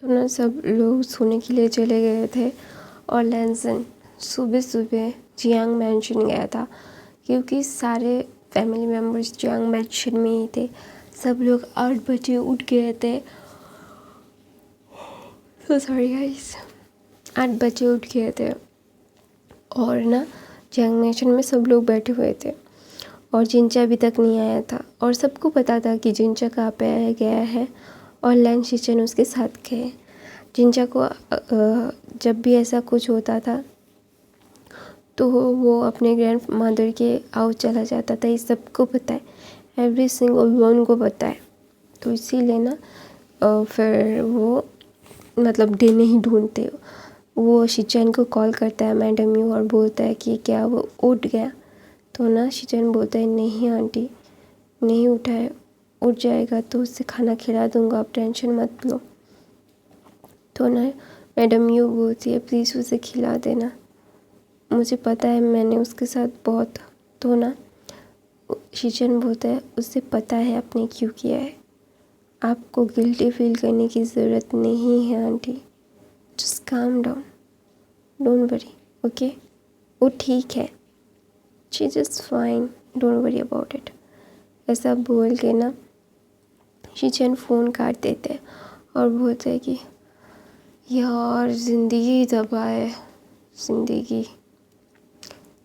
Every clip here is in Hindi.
तो ना सब लोग सोने के लिए चले गए थे और लैनसन सुबह सुबह जियांग मैंशन गया था क्योंकि सारे फैमिली मेम्बर्स जियांग मैंशन में ही थे। सब लोग 8 बजे उठ गए थे। सॉरी गाइस, 8 बजे उठ गए थे और ना जियांग मैंशन में सब लोग बैठे हुए थे और जिंचा अभी तक नहीं आया था और सबको पता था कि जिंचा कहाँ पे आया गया है और लैन शिचन उसके साथ गए। जिंचा को जब भी ऐसा कुछ होता था तो वो अपने ग्रैंड मदर के आउट चला जाता था। ये सबको पता है, एवरी सिंगल वन को पता है। तो इसीलिए ना फिर वो मतलब डे नहीं ढूंढते। वो शिचन को कॉल करता है मैडम यू और बोलता है कि क्या वो उठ गया। तो ना शिचन बोलता है नहीं आंटी, नहीं उठा है, उठ जाएगा तो उससे खाना खिला दूँगा, आप टेंशन मत लो। तो ना मैडम यू बोलती है प्लीज़ उसे खिला देना, मुझे पता है मैंने उसके साथ बहुत। तो ना शिचन बोलता है उससे पता है आपने क्यों किया है, आपको गिल्टी फील करने की ज़रूरत नहीं है aunty, just calm down, don't worry, okay, वो ठीक है, she just fine, don't worry about it. ऐसा बोल के ना शिचन फ़ोन काट देते हैं और बोलते हैं कि यार ज़िंदगी दबा है,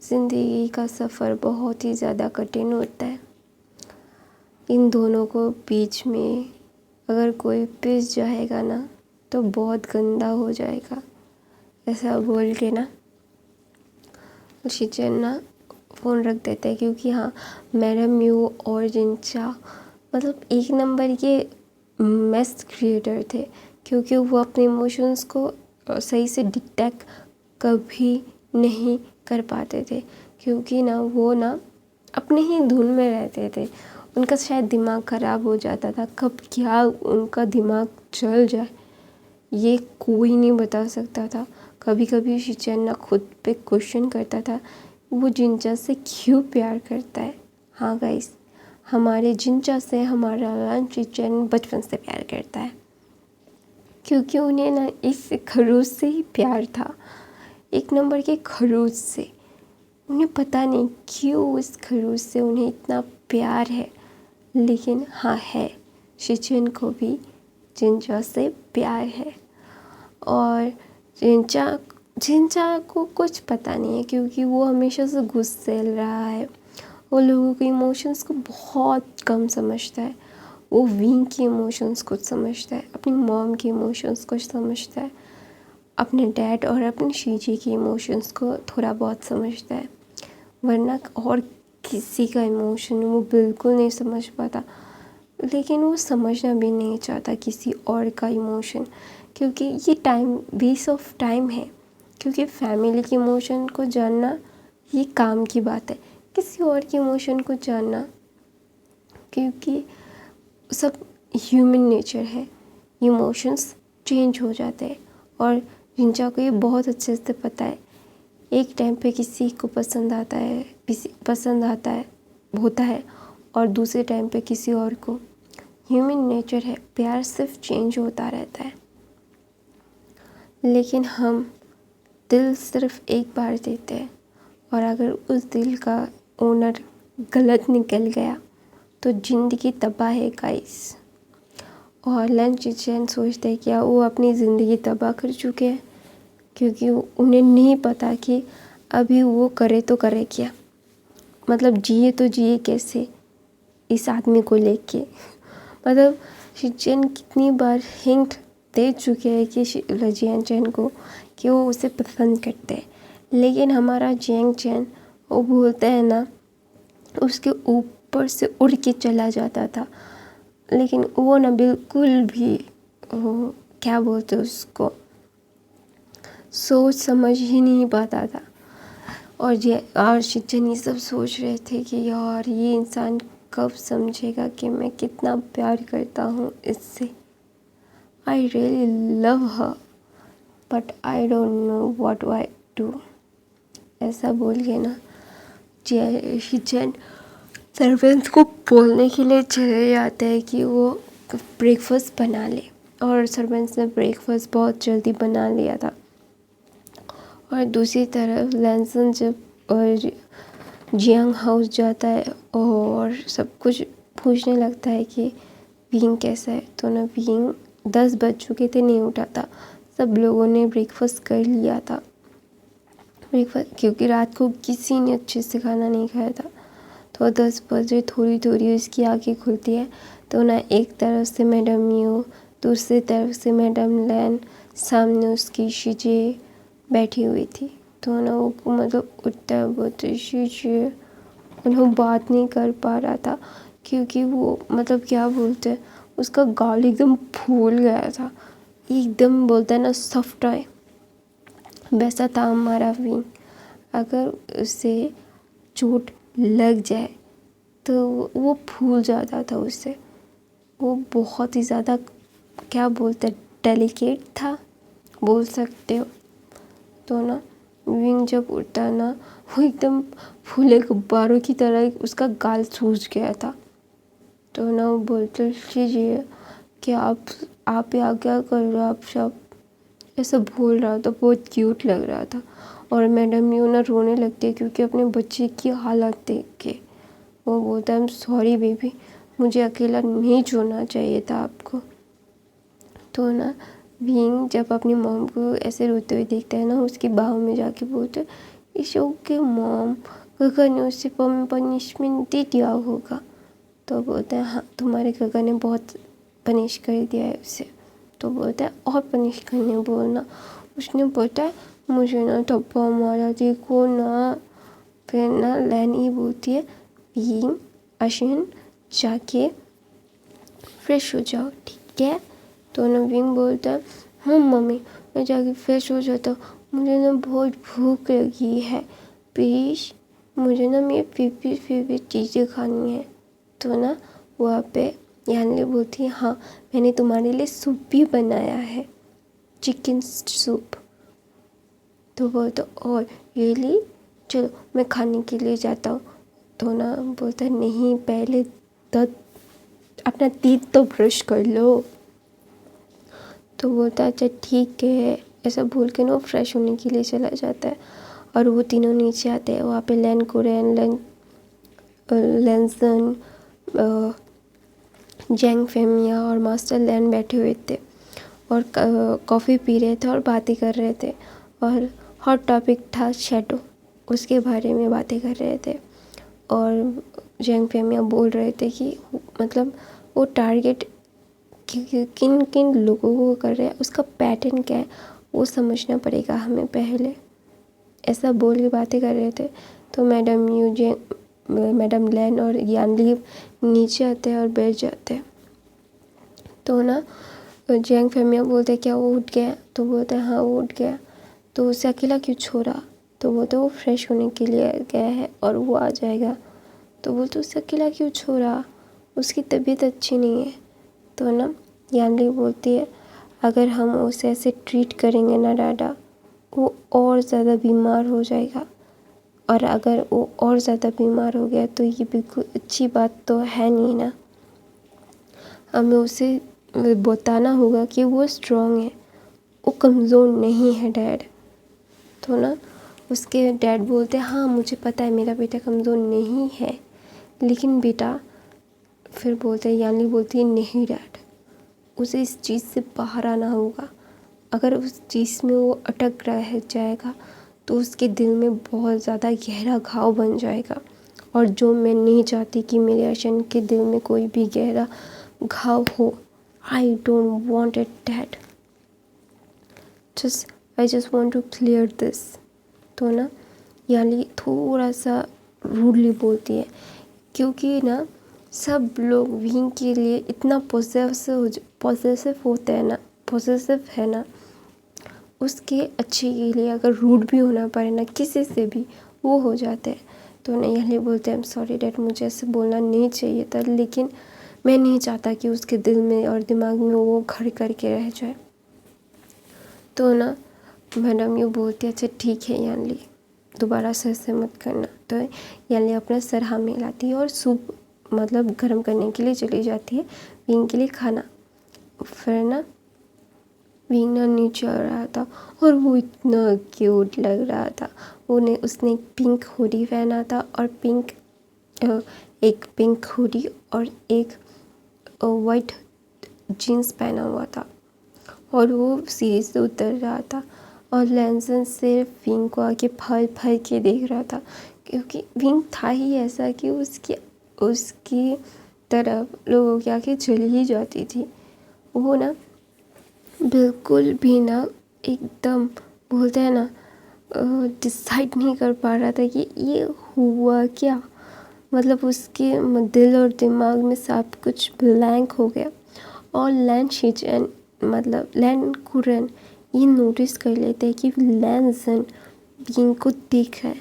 ज़िंदगी का सफ़र बहुत ही ज़्यादा कठिन होता है। इन दोनों को बीच में अगर कोई पिस जाएगा ना तो बहुत गंदा हो जाएगा। ऐसा बोल के ना शिचन ना फ़ोन रख देता है क्योंकि हाँ मैडम यू और जिंचा मतलब एक नंबर के मेस क्रिएटर थे क्योंकि वो अपने इमोशंस को सही से डिटेक्ट कभी नहीं कर पाते थे क्योंकि ना वो ना अपने ही धुन में रहते थे। उनका शायद दिमाग ख़राब हो जाता था, कब क्या उनका दिमाग चल जाए ये कोई नहीं बता सकता था। कभी कभी शिचन ना खुद पे क्वेश्चन करता था वो जिंचा से क्यों प्यार करता है। हाँ गाइस, हमारे जिंचा से हमारा लैन शिचन बचपन से प्यार करता है क्योंकि उन्हें ना इस खरूज से ही प्यार था, एक नंबर के खरूज से। उन्हें पता नहीं क्यों इस खरूज से उन्हें इतना प्यार है, लेकिन हाँ है, शिचन को भी जिंचा से प्यार है। और जिंचा को कुछ पता नहीं है क्योंकि वो हमेशा से गुस्से रहा है, वो लोगों के इमोशंस को बहुत कम समझता है। वो विंग के इमोशंस को समझता है, अपनी मॉम के इमोशंस को समझता है, अपने डैड और अपनी शीजी के इमोशंस को थोड़ा बहुत समझता है, वरना और किसी का इमोशन वो बिल्कुल नहीं समझ पाता। लेकिन वो समझना भी नहीं चाहता किसी और का इमोशन क्योंकि ये टाइम वेस्ट ऑफ टाइम है। क्योंकि फैमिली के इमोशन को जानना ये काम की बात है, किसी और के इमोशन को जानना क्योंकि सब ह्यूमन नेचर है, इमोशंस चेंज हो जाते हैं। और जिंचा को ये बहुत अच्छे से पता है, एक टाइम पे किसी को पसंद आता है होता है और दूसरे टाइम पे किसी और को। ह्यूमन नेचर है, प्यार सिर्फ चेंज होता रहता है। लेकिन हम दिल सिर्फ एक बार देते हैं और अगर उस दिल का ओनर गलत निकल गया तो ज़िंदगी तबाह है गाइस। और लैन शिचन सोचते हैं क्या वो अपनी ज़िंदगी तबाह कर चुके हैं क्योंकि उन्हें नहीं पता कि अभी वो करे तो करे क्या, मतलब जिए तो जिए कैसे इस आदमी को लेके। मतलब शिचन कितनी बार हिंट दे चुके हैं कि जियांग चैन को कि वो उसे पसंद करते हैं, लेकिन हमारा जियांग चैन वो बोलता है ना उसके ऊपर से उड़ के चला जाता था। लेकिन वो ना बिल्कुल भी क्या बोलते उसको सोच समझ ही नहीं पाता था। और शिचन ये सब सोच रहे थे कि यार ये इंसान कब समझेगा कि मैं कितना प्यार करता हूँ इससे। I really love her but I don't know what I do. ऐसा बोल के ना शिचन सर्वेंट्स को बोलने के लिए चले जाते हैं कि वो ब्रेकफास्ट बना ले। और सर्वेंट्स ने ब्रेकफास्ट बहुत जल्दी बना लिया था। और दूसरी तरफ लैंसन जब जियांग हाउस जाता है और सब कुछ पूछने लगता है कि विंग कैसा है, तो ना विंग 10 बज चुके थे, नहीं उठा था। सब लोगों ने ब्रेकफास्ट कर लिया था, ब्रेकफास्ट, क्योंकि रात को किसी ने अच्छे से खाना नहीं खाया था। तो 10 बजे थोड़ी थोड़ी उसकी आँखें खुलती है, तो ना एक तरफ से मैडम यू, दूसरी तरफ से मैडम लैन, सामने उसकी शीजे बैठी हुई थी। तो ना वो मतलब उठता है, बोलते शीजे, उन्होंने बात नहीं कर पा रहा था क्योंकि वो मतलब क्या बोलते हैं, उसका गाल एकदम फूल गया था, एकदम बोलते हैं ना सॉफ्ट है, वैसा था हमारा विंग। अगर उसे चोट लग जाए तो वो फूल जाता था उससे। वो बहुत ही ज़्यादा क्या बोलते हैं, डेलिकेट था, बोल सकते हो। तो ना विंग जब उठता ना, वो एकदम फूले गुब्बारों की तरह उसका गाल सूज गया था। तो ना वो बोलते लीजिए कि आप यहाँ क्या कर रहे हो, आप सब ऐसा बोल रहा था, बहुत क्यूट लग रहा था। और मैडम यू ना रोने लगती है क्योंकि अपने बच्चे की हालत देख के। वो बोलता है आई एम सॉरी बेबी, मुझे अकेला नहीं छोड़ना चाहिए था आपको। तो ना विंग जब अपनी मॉम को ऐसे रोते हुए देखता है ना, उसकी बाहों में जाके बोलते इट्स ओके मॉम, काका ने उसे पनिशमेंट दे दिया होगा। तो बोलते हैं हाँ, तुम्हारे काका ने बहुत पनिश कर दिया है उसे। तो बोलता है और पनिश करने बोलना। उसने बोलता है मुझे ना थप्पड़ मारा, देखो ना। फिर ना लैन ही बोलती है विंग, आशिन जाके फ्रेश हो जाओ, ठीक है। तो ना विंग बोलता है हाँ मम्मी, मैं जाके फ्रेश हो जाता हूँ, मुझे ना बहुत भूख लगी है, प्लीज़ मुझे ना मेरी फेवरेट चीज़ें खानी है। तो ना वहाँ पे यानली बोलती है हाँ, मैंने तुम्हारे लिए सूप भी बनाया है, चिकन सूप। तो बोलता और रियली, चलो मैं खाने के लिए जाता हूँ। तो ना बोलता नहीं, पहले अपना टीथ तो ब्रश कर लो। तो बोलता अच्छा ठीक है, ऐसा बोल के ना फ्रेश होने के लिए चला जाता है। और वो तीनों नीचे आते हैं, वहाँ पे लैन कोरेन, लैंसन, जैंग फेमिया और मास्टर लैन बैठे हुए थे और कॉफ़ी पी रहे थे और बातें कर रहे थे। और हॉट टॉपिक था शैडो, उसके बारे में बातें कर रहे थे। और जैंग फेमिया बोल रहे थे कि मतलब वो टारगेट किन किन लोगों को कर रहे हैं, उसका पैटर्न क्या है वो समझना पड़ेगा हमें पहले, ऐसा बोल के बातें कर रहे थे। तो मैडम लैन और यानली नीचे आते हैं और बैठ जाते हैं। तो ना जैंग फेमिया बोलते क्या वो उठ गया, तो बोलते हैं हाँ वो उठ गया। तो उसे अकेला क्यों छोड़ा, तो बोलते वो फ्रेश होने के लिए गया है और वो आ जाएगा। तो बोलते उसे अकेला क्यों छोड़ा, उसकी तबीयत अच्छी नहीं है। तो ना यानली बोलती है अगर हम उसे ऐसे ट्रीट करेंगे ना डाडा, वो और ज़्यादा बीमार हो जाएगा, और अगर वो और ज़्यादा बीमार हो गया तो ये बिल्कुल अच्छी बात तो है नहीं ना। हमें उसे बताना होगा कि वो स्ट्रॉन्ग है, वो कमज़ोर नहीं है डैड। तो ना उसके डैड बोलते हैं हाँ मुझे पता है मेरा बेटा कमज़ोर नहीं है, लेकिन बेटा, फिर बोलते हैं यानी बोलती है नहीं डैड, उसे इस चीज़ से बाहर आना होगा। अगर उस चीज़ में वो अटक रह जाएगा तो उसके दिल में बहुत ज़्यादा गहरा घाव बन जाएगा, और जो मैं नहीं चाहती कि मेरे अर्शन के दिल में कोई भी गहरा घाव हो। I don't want it dad, I just want to clear this. तो ना यानी थोड़ा सा रूडली बोलती है क्योंकि ना सब लोग विंग के लिए इतना पॉसेसिव होते हैं ना, पॉसेसिव है ना, उसके अच्छे के लिए अगर रूड भी होना पड़े ना किसी से भी, वो हो जाते हैं। तो ना यही बोलते हैं आई एम सॉरी डैड, मुझे ऐसे बोलना नहीं चाहिए था, लेकिन मैं नहीं चाहता कि उसके दिल में और दिमाग में वो घर करके रह जाए। तो ना मैडम यू बोलती है अच्छा ठीक है यानली, दोबारा से ऐसे मत करना। तो यानली अपना सर हाँ मिलाती है और सूप मतलब गर्म करने के लिए चली जाती है विंग के लिए खाना। फिर ना विंग ना नीचे आ रहा था और वो इतना क्यूट लग रहा था। उसने एक पिंक हुडी पहना था और एक पिंक हुडी और एक वाइट जीन्स पहना हुआ था और वो सीढ़ी से उतर रहा था और लैंसन सिर्फ विंग को आके फल फल के देख रहा था, क्योंकि विंग था ही ऐसा कि उसकी तरफ लोगों की आंखें चली ही जाती थी। वो ना बिल्कुल भी ना एकदम बोलते हैं ना डिसाइड नहीं कर पा रहा था कि ये हुआ क्या। मतलब उसके दिल और दिमाग में सब कुछ ब्लैंक हो गया। और लैन कुरन ये नोटिस कर लेते हैं कि लैंसन विंग को देख रहा है,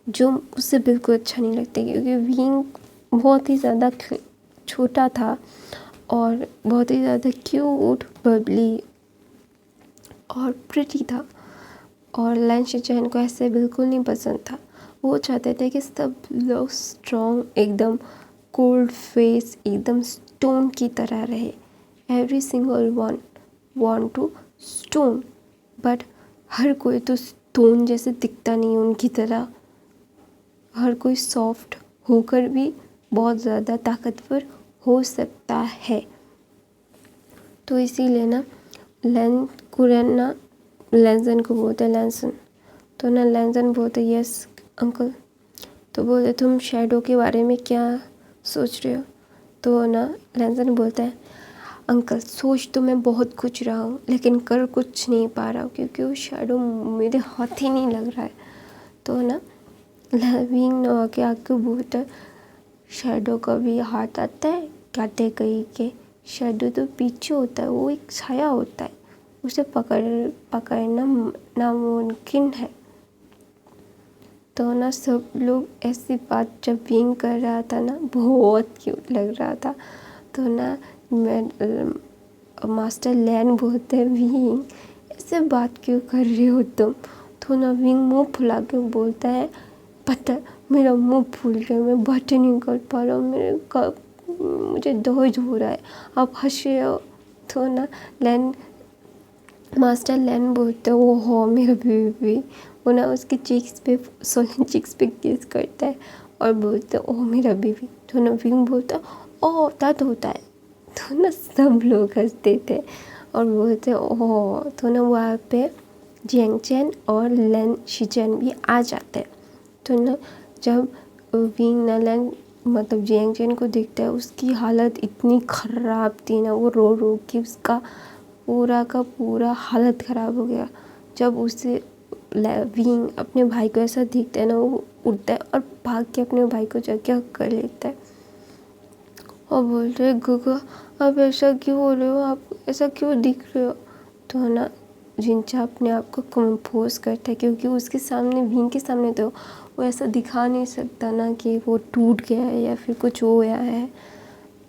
जो उससे बिल्कुल अच्छा नहीं लगता, क्योंकि विंग बहुत ही ज़्यादा छोटा था और बहुत ही ज़्यादा क्यूट, बबली और प्रिटी था। और लैन शिचैन को ऐसे बिल्कुल नहीं पसंद था। वो चाहते थे कि सब लोग स्ट्रॉन्ग, एकदम कोल्ड फेस, एकदम स्टोन की तरह रहे। Every single one want to stone, but हर कोई तो स्टोन जैसे दिखता नहीं उनकी तरह। हर कोई सॉफ्ट होकर भी बहुत ज़्यादा ताकतवर हो सकता है। तो इसीलिए ना लैन कुरन ना लैंसन को बोलते हैं लैंसन। तो ना लैंसन बोलते यस अंकल। तो बोलते तुम शैडो के बारे में क्या सोच रहे हो। तो ना लैंसन बोलता है अंकल सोच तो मैं बहुत कुछ रहा हूँ, लेकिन कर कुछ नहीं पा रहा हूँ, क्योंकि वो शैडो मेरे हाथ ही नहीं लग रहा है। तो ना विंग ना आके आके बोलता है शैडो का भी हाथ आता है, कहते कहीं के शैडो तो पीछे होता है, वो एक छाया होता है, उसे पकड़ना नामुमकिन है। तो ना सब लोग ऐसी बात जब विंग कर रहा था ना, बहुत क्यूट लग रहा था। तो ना मास्टर लैन बोलते हैं विंग ऐसे बात क्यों कर रहे हो तुम। तो ना विंग मुंह फुला के बोलता है पता मेरा मुंह फूल गया, मैं बातें नहीं कर पा रहा हूँ, मुझे दर्द हो रहा है, आप हंस रहे हो। तो ना मास्टर लैन बोलते वो हो मेरा बेबी। वो ना उसके सोलन चिक्स पे किस करता है और बोलते ओह मेरा बेबी। तो ना विंग बोलता ओह दर्द होता है। तो ना सब लोग हंसते थे और बोलते ओह। तो ना वहाँ पे जियांग चैन और लैन शिचैन भी आ जाते हैं। तो ना जब विंग ना लैन जियांग चैन को देखता है, उसकी हालत इतनी ख़राब थी ना, वो रो रो के उसका पूरा का पूरा हालत ख़राब हो गया। जब उसे विंग अपने भाई को ऐसा दिखता है ना, वो उठता है और भाग के अपने भाई को जाके हक कर लेता है और बोलते है गुगा आप ऐसा क्यों हो रहे हो, आप ऐसा क्यों दिख रहे हो। तो ना जिंचा अपने आप को कंपोज करता है, क्योंकि उसके सामने विंग के सामने तो वो ऐसा दिखा नहीं सकता ना कि वो टूट गया है या फिर कुछ हो गया है।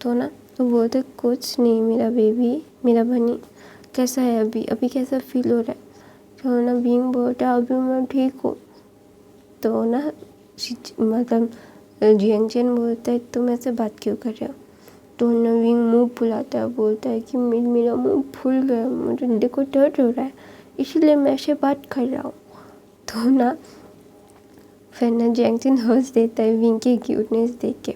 तो ना तो बोलते कुछ नहीं मेरा बेबी, मेरा बनी कैसा है अभी कैसा फील हो रहा है। तो ना विंग बोलता है अभी मैं ठीक हूँ। तो ना जियांग चैन बोलता है तुम ऐसे बात क्यों कर रहे हो। तो ना विंग मुंह फुलाता है, बोलता है कि मेरा मुंह फूल गया, मुझे देखो दर्द हो रहा है, इसीलिए मैं ऐसे बात कर रहा हूँ। तो ना फिर ना जियांग चैन हंस देता है विंग की क्यूटनेस देख के।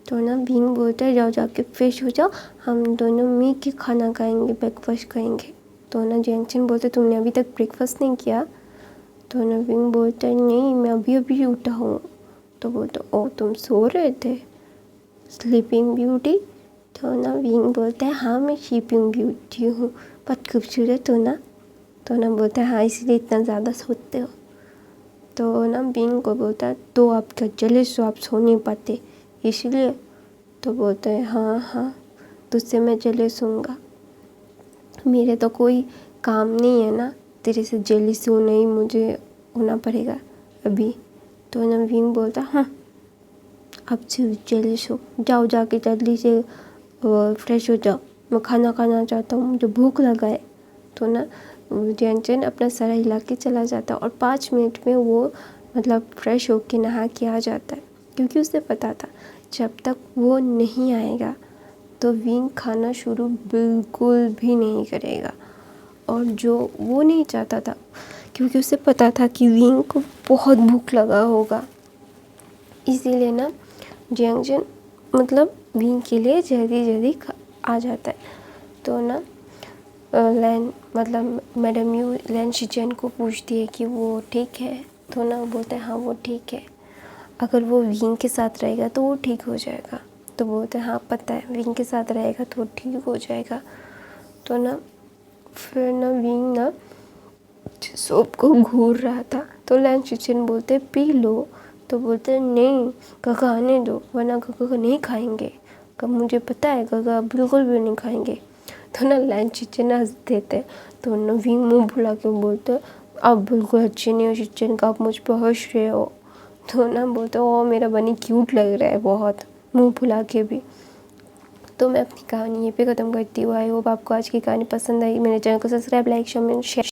तो ना विंग बोलता है जाओ जाके फ्रेश हो जाओ, हम दोनों मिल के खाना खाएंगे, ब्रेकफास्ट करेंगे। तो ना जियांग चैन बोलते तुमने अभी तक ब्रेकफास्ट नहीं किया। तो ना विंग बोलता है नहीं मैं अभी उठा हूँ। तो बोलता ओ तुम सो रहे थे, स्लीपिंग ब्यूटी। तो ना विंग बोलता है हाँ मैं स्लीपिंग ब्यूटी हूँ, बहुत खूबसूरत हो ना। तो ना बोलता है हाँ इसलिए इतना ज़्यादा सोते हो। तो ना विंग को बोलता है तो आप क्या जेलस हो, आप सो नहीं पाते इसलिए। तो बोलता है हाँ तुझसे मैं जेलस होऊंगा, मेरे तो कोई काम नहीं है ना, तेरे से जेलस होना ही मुझे होना पड़ेगा अभी। तो ना विंग बोलता हाँ आप जेलस हो, जाओ जाके जल्दी से फ्रेश हो जाओ, मैं खाना खाना चाहता हूँ, मुझे भूख लगा है। तो ना जियांग चैन अपना सर हिला के चला जाता है और 5 मिनट में वो फ्रेश होके नहा के आ जाता है, क्योंकि उसे पता था जब तक वो नहीं आएगा तो विंग खाना शुरू बिल्कुल भी नहीं करेगा। और जो वो नहीं चाहता था, क्योंकि उसे पता था कि विंग को बहुत भूख लगा होगा, इसीलिए ना जियांगजन मतलब विंग के लिए जल्दी जल्दी आ जाता है। तो ना लैन मतलब मैडम यू लैन शिचेन को पूछती है कि वो ठीक है, तो ना वो बोलते हैं हाँ वो ठीक है, अगर वो विंग के साथ रहेगा तो वो ठीक हो जाएगा। तो बोलते हैं हाँ पता है, विंग के साथ रहेगा तो ठीक हो जाएगा। तो ना फिर ना विंग ना सूप को घूर रहा था, तो लैन शिचेन बोलते पी लो, तो बोलते नहीं काका आने दो, वरना काका नहीं खाएंगे, कब मुझे पता है काका बिल्कुल भी नहीं खाएंगे। तो ना लैन शिचेन हंस देते, तो ना विंग मुँह फुला के बोलते आप बिल्कुल अच्छे नहीं हो शिचेन का, आप मुझ पर हंस रहे हो। तो ना बोलते ओ मेरा बनी क्यूट लग रहा है बहुत, मुँह फुला के भी। तो मैं अपनी कहानी यहीं पे ख़त्म करती हूँ। आई होप आपको आज की कहानी पसंद आई। मेरे चैनल को सब्सक्राइब, लाइक, शेयर